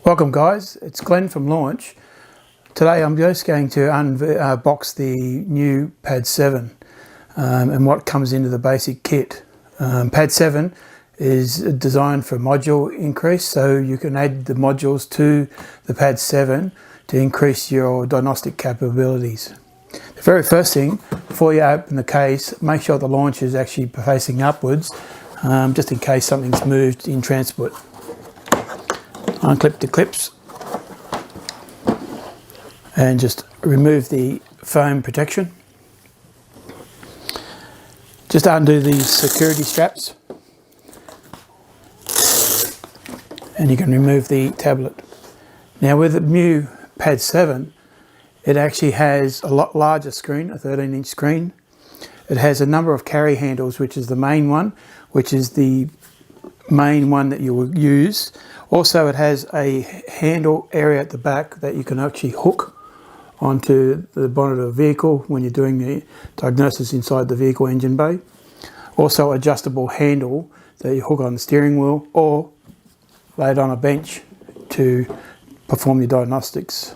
Welcome guys, it's Glenn from Launch. Today I'm just going to unbox the new PAD VII and what comes into the basic kit. PAD VII is designed for module increase, so you can add the modules to the PAD VII to increase your diagnostic capabilities. The very first thing, before you open the case, make sure the launch is actually facing upwards, just in case something's moved in transport. Unclip the clips and just remove the foam protection. Just undo the security straps and you can remove the tablet. Now with the new PAD VII, it actually has a lot larger screen, a 13-inch screen. It has a number of carry handles, which is the main one, which is the main one that you will use. Also, it has a handle area at the back that you can actually hook onto the bonnet of the vehicle when you're doing the diagnosis inside the vehicle engine bay. Also, adjustable handle that you hook on the steering wheel or lay it on a bench to perform your diagnostics.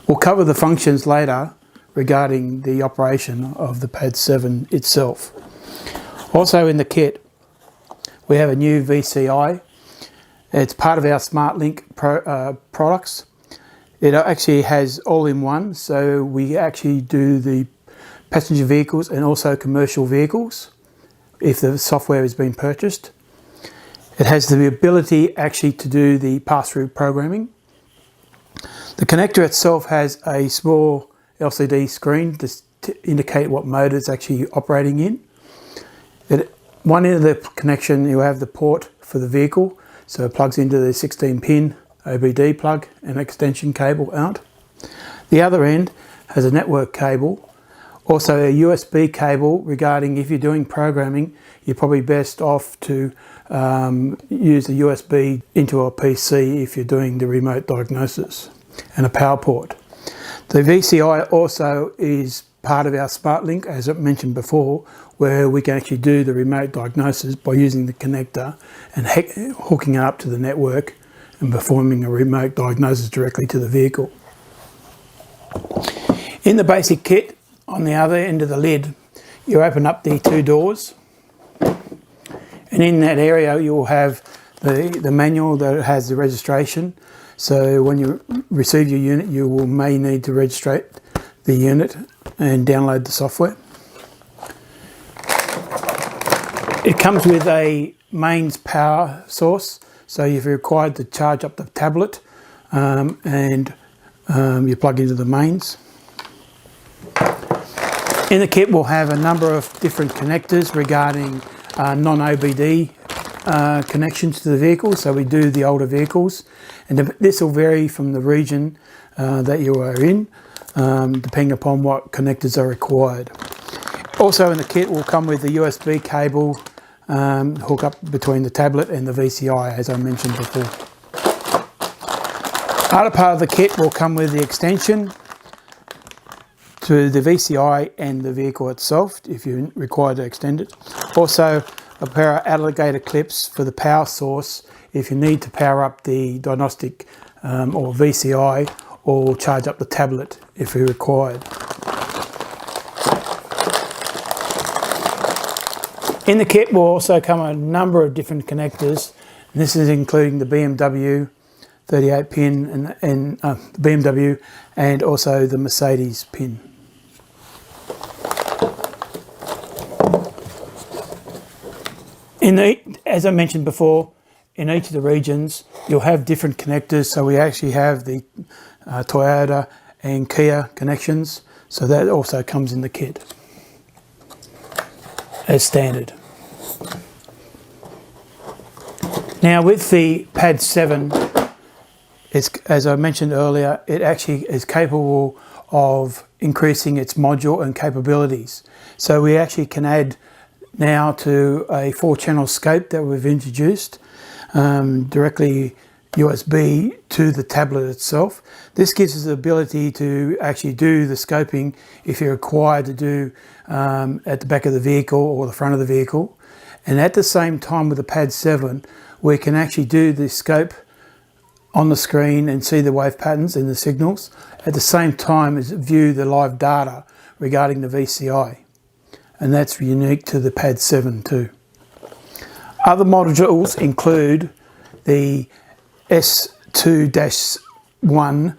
We'll cover the functions later regarding the operation of the PAD VII itself. Also in the kit, we have a new VCI. It's part of our SmartLink products. It actually has all-in-one, so we actually do the passenger vehicles and also commercial vehicles if the software has been purchased. It has the ability actually to do the pass-through programming. The connector itself has a small LCD screen to indicate what mode it's actually operating in. One end of the connection, you have the port for the vehicle, so it plugs into the 16-pin OBD plug and extension cable out. The other end has a network cable, also a USB cable. Regarding if you're doing programming, you're probably best off to use the USB into a PC if you're doing the remote diagnosis, and a power port. The VCI also is part of our SmartLink, as I mentioned before, where we can actually do the remote diagnosis by using the connector and hooking it up to the network and performing a remote diagnosis directly to the vehicle. In the basic kit, on the other end of the lid, you open up the two doors, and in that area you will have the manual that has the registration. So when you receive your unit, you may need to register the unit and download the software. It comes with a mains power source, so you're required to charge up the tablet and you plug into the mains. In the kit we'll have a number of different connectors regarding non-OBD connections to the vehicle, so we do the older vehicles, and this will vary from the region that you are in, depending upon what connectors are required. Also in the kit will come with the USB cable hook up between the tablet and the VCI, as I mentioned before. Other part of the kit will come with the extension to the VCI and the vehicle itself if you're required to extend it. Also a pair of alligator clips for the power source if you need to power up the diagnostic or VCI, or charge up the tablet if you're required. In the kit will also come a number of different connectors, and this is including the BMW 38 pin and BMW and also the Mercedes pin. As I mentioned before, in each of the regions you'll have different connectors, so we actually have the Toyota and Kia connections, so that also comes in the kit as standard. Now with the PAD VII, as I mentioned earlier, it actually is capable of increasing its module and capabilities. So we actually can add now to a 4-channel scope that we've introduced directly USB to the tablet itself. This gives us the ability to actually do the scoping if you're required to do at the back of the vehicle or the front of the vehicle. And at the same time with the PAD VII, we can actually do the scope on the screen and see the wave patterns and the signals, at the same time as view the live data regarding the VCI. And that's unique to the PAD VII too. Other modules include the S2-1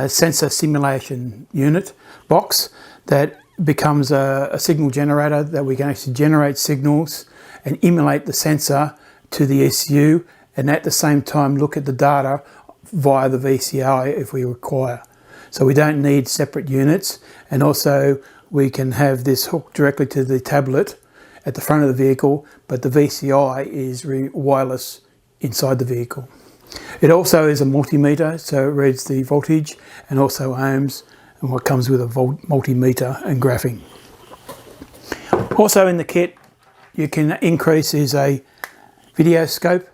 sensor simulation unit box that becomes a signal generator that we can actually generate signals and emulate the sensor to the ECU, and at the same time look at the data via the VCI if we require. So we don't need separate units, and also we can have this hooked directly to the tablet at the front of the vehicle, but the VCI is wireless inside the vehicle. It also is a multimeter, so it reads the voltage and also ohms, and what comes with a multimeter and graphing. Also in the kit, you can increase is a video scope.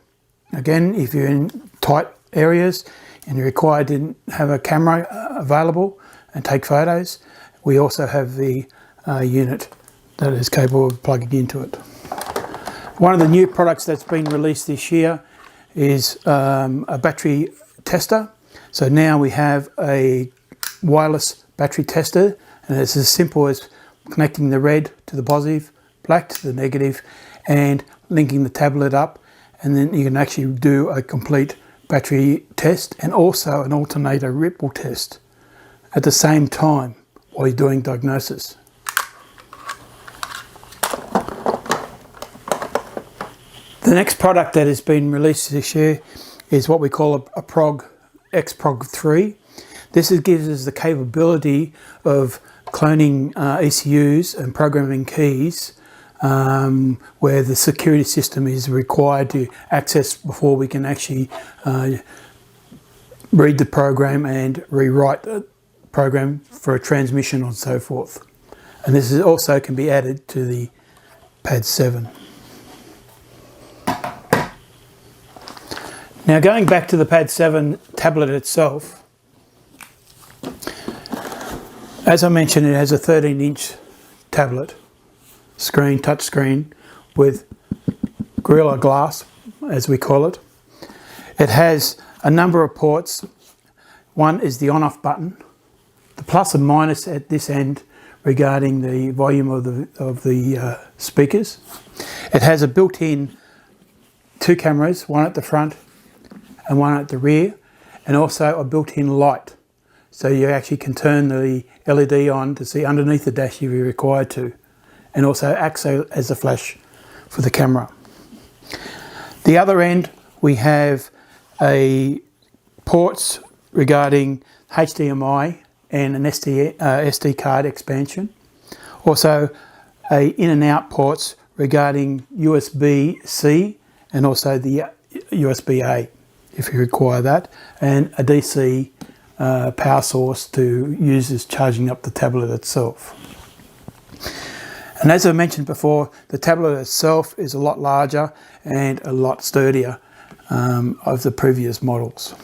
Again, if you're in tight areas and you're required to have a camera available and take photos, we also have the unit that is capable of plugging into it. One of the new products that's been released this year is a battery tester. So now we have a wireless battery tester, and it's as simple as connecting the red to the positive, black to the negative, and linking the tablet up, and then you can actually do a complete battery test and also an alternator ripple test at the same time while you're doing diagnosis. The next product that has been released this year is what we call a PROG, X-PROG 3. This gives us the capability of cloning ECUs and programming keys where the security system is required to access before we can actually read the program and rewrite the program for a transmission and so forth. And this also can be added to the PAD VII. Now going back to the PAD VII tablet itself, as I mentioned, it has a 13-inch tablet screen, touch screen, with Gorilla Glass, as we call it. It has a number of ports. One is the on-off button, the plus and minus at this end regarding the volume of the speakers. It has a built-in 2 cameras, one at the front and one at the rear, and also a built-in light. So you actually can turn the LED on to see underneath the dash if you're required to, and also acts as a flash for the camera. The other end, we have ports regarding HDMI and an SD card expansion. Also in and out ports regarding USB-C and also the USB-A if you require that, and a DC power source to use as charging up the tablet itself. And as I mentioned before, the tablet itself is a lot larger and a lot sturdier of the previous models.